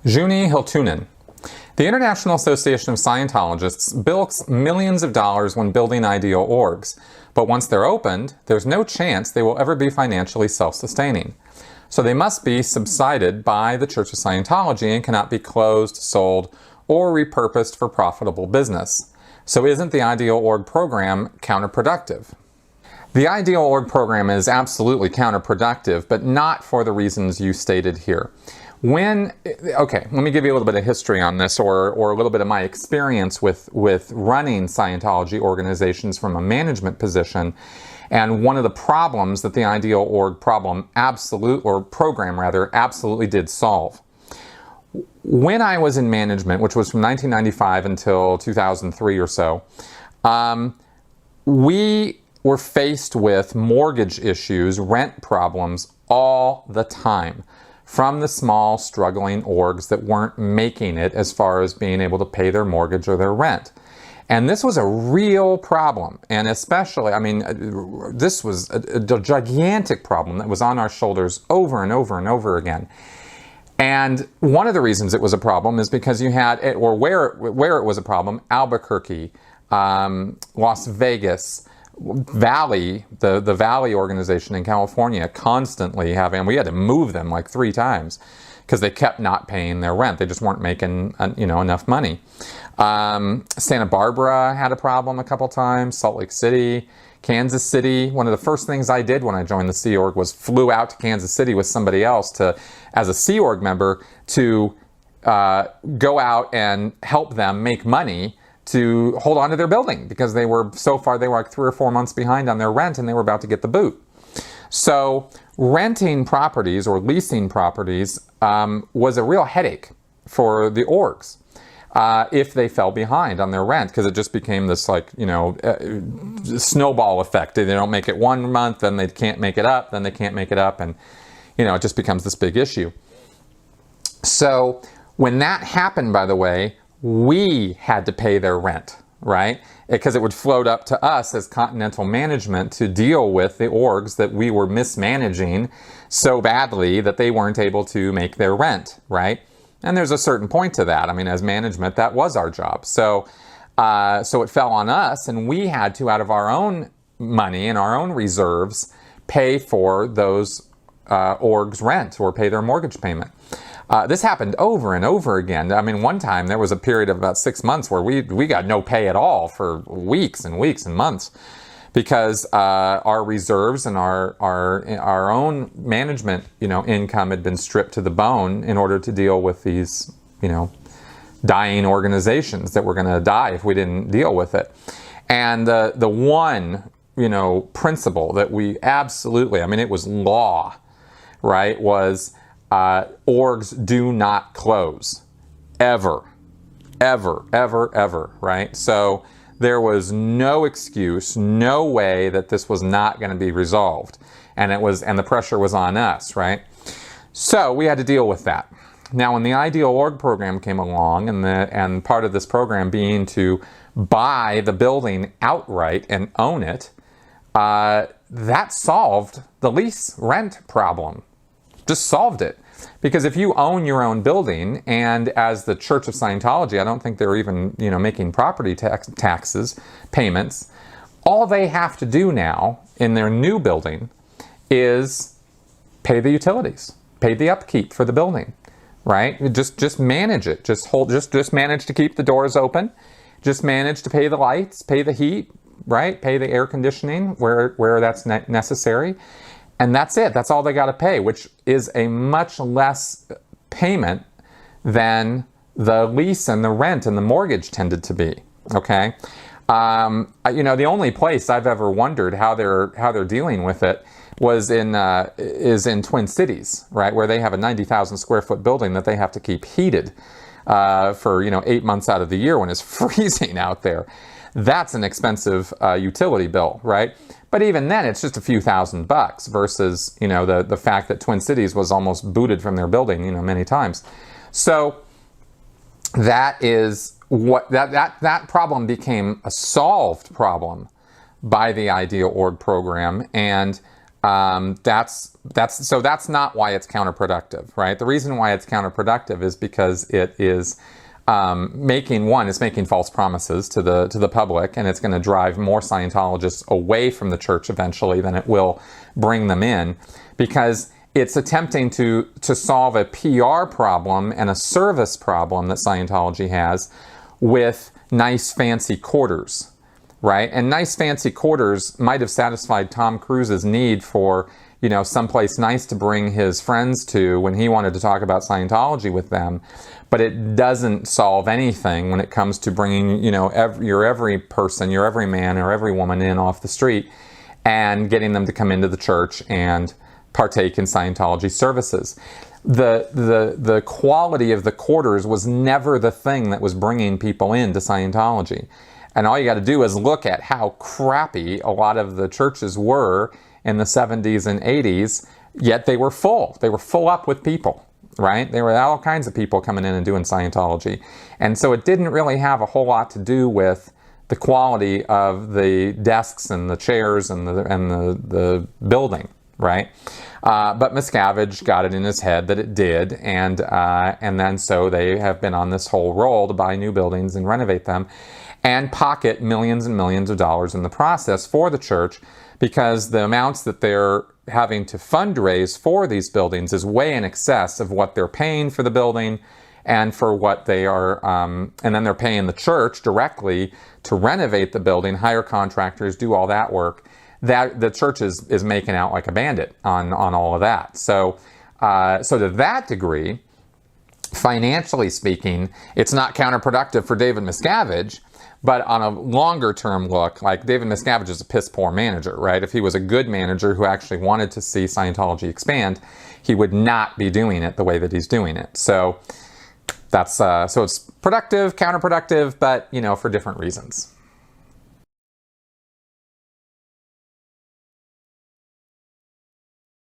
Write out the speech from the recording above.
Juni Hiltunen. The International Association of Scientologists bilks millions of dollars when building ideal orgs, but once they're opened, there's no chance they will ever be financially self-sustaining. So they must be subsided by the Church of Scientology and cannot be closed, sold, or repurposed for profitable business. So isn't the ideal org program counterproductive? The ideal org program is absolutely counterproductive, but not for the reasons you stated here. Okay, let me give you a little bit of history on this, or a little bit of my experience with running Scientology organizations from a management position. And one of the problems that the ideal org program absolutely did solve. When I was in management, which was from 1995 until 2003 or so, we were faced with mortgage issues, rent problems all the time from the small struggling orgs that weren't making it as far as being able to pay their mortgage or their rent. And this was a real problem, and especially, I mean, this was a gigantic problem that was on our shoulders over and over and over again. And one of the reasons it was a problem is because you had, or where it was a problem, Albuquerque, Las Vegas, Valley, the Valley organization in California, constantly having, we had to move them like 3 times because they kept not paying their rent. They just weren't making, enough money. Santa Barbara had a problem a couple times, Salt Lake City, Kansas City. One of the first things I did when I joined the Sea Org was flew out to Kansas City with somebody else as a Sea Org member to go out and help them make money to hold on to their building, because they were like 3 or 4 months behind on their rent and they were about to get the boot. So renting properties or leasing properties was a real headache for the orgs if they fell behind on their rent, because it just became this snowball effect. They don't make it 1 month, then they can't make it up, then they can't make it up, and it just becomes this big issue. So when that happened, by the way, we had to pay their rent, right? Because it would float up to us as Continental management to deal with the orgs that we were mismanaging so badly that they weren't able to make their rent, right? And there's a certain point to that. I mean, as management, that was our job. So it fell on us, and we had to, out of our own money and our own reserves, pay for those orgs' rent or pay their mortgage payment. This happened over and over again. I mean, one time there was a period of about 6 months where we got no pay at all for weeks and weeks and months, because our reserves and our own management income had been stripped to the bone in order to deal with these dying organizations that were going to die if we didn't deal with it. And the one principle that we absolutely, I mean, it was law, right, was orgs do not close, ever, ever, ever, ever, right? So there was no excuse, no way that this was not going to be resolved, and the pressure was on us, right? So we had to deal with that. Now, when the Ideal Org program came along, and part of this program being to buy the building outright and own it, that solved the lease rent problem. Just solved it. Because if you own your own building, and as the Church of Scientology, I don't think they're even making property taxes payments, all they have to do now in their new building is pay the utilities, pay the upkeep for the building, right? Just manage it, just manage to keep the doors open, just manage to pay the lights, pay the heat, right? Pay the air conditioning where that's necessary. And that's it. That's all they got to pay, which is a much less payment than the lease and the rent and the mortgage tended to be. Okay, the only place I've ever wondered how they're dealing with it is in Twin Cities, right, where they have a 90,000 square foot building that they have to keep heated for 8 months out of the year when it's freezing out there. That's an expensive utility bill, right? But even then, it's just a few $1,000 versus, the fact that Twin Cities was almost booted from their building, many times. So that is what that problem became a solved problem by the Ideal Org program, and that's not why it's counterproductive, right? The reason why it's counterproductive is because it is it's making false promises to the public, and it's going to drive more Scientologists away from the church eventually than it will bring them in, because it's attempting to solve a PR problem and a service problem that Scientology has with nice fancy quarters. Right? And nice fancy quarters might have satisfied Tom Cruise's need for, someplace nice to bring his friends to when he wanted to talk about Scientology with them. But it doesn't solve anything when it comes to bringing, your every person, your every man or every woman in off the street and getting them to come into the church and partake in Scientology services. The quality of the quarters was never the thing that was bringing people into Scientology. And all you got to do is look at how crappy a lot of the churches were in the 70s and 80s, yet they were full. They were full up with people, right? There were all kinds of people coming in and doing Scientology. And so it didn't really have a whole lot to do with the quality of the desks and the chairs and the building, right? But Miscavige got it in his head that it did, and then so they have been on this whole roll to buy new buildings and renovate them, and pocket millions and millions of dollars in the process for the church, because the amounts that they're having to fundraise for these buildings is way in excess of what they're paying for the building and for what they are, and then they're paying the church directly to renovate the building, hire contractors, do all that work. That the church is making out like a bandit on all of that. So to that degree, financially speaking, it's not counterproductive for David Miscavige. But on a longer term look, like David Miscavige is a piss poor manager, right? If he was a good manager who actually wanted to see Scientology expand, he would not be doing it the way that he's doing it. So that's so it's productive, counterproductive, but for different reasons.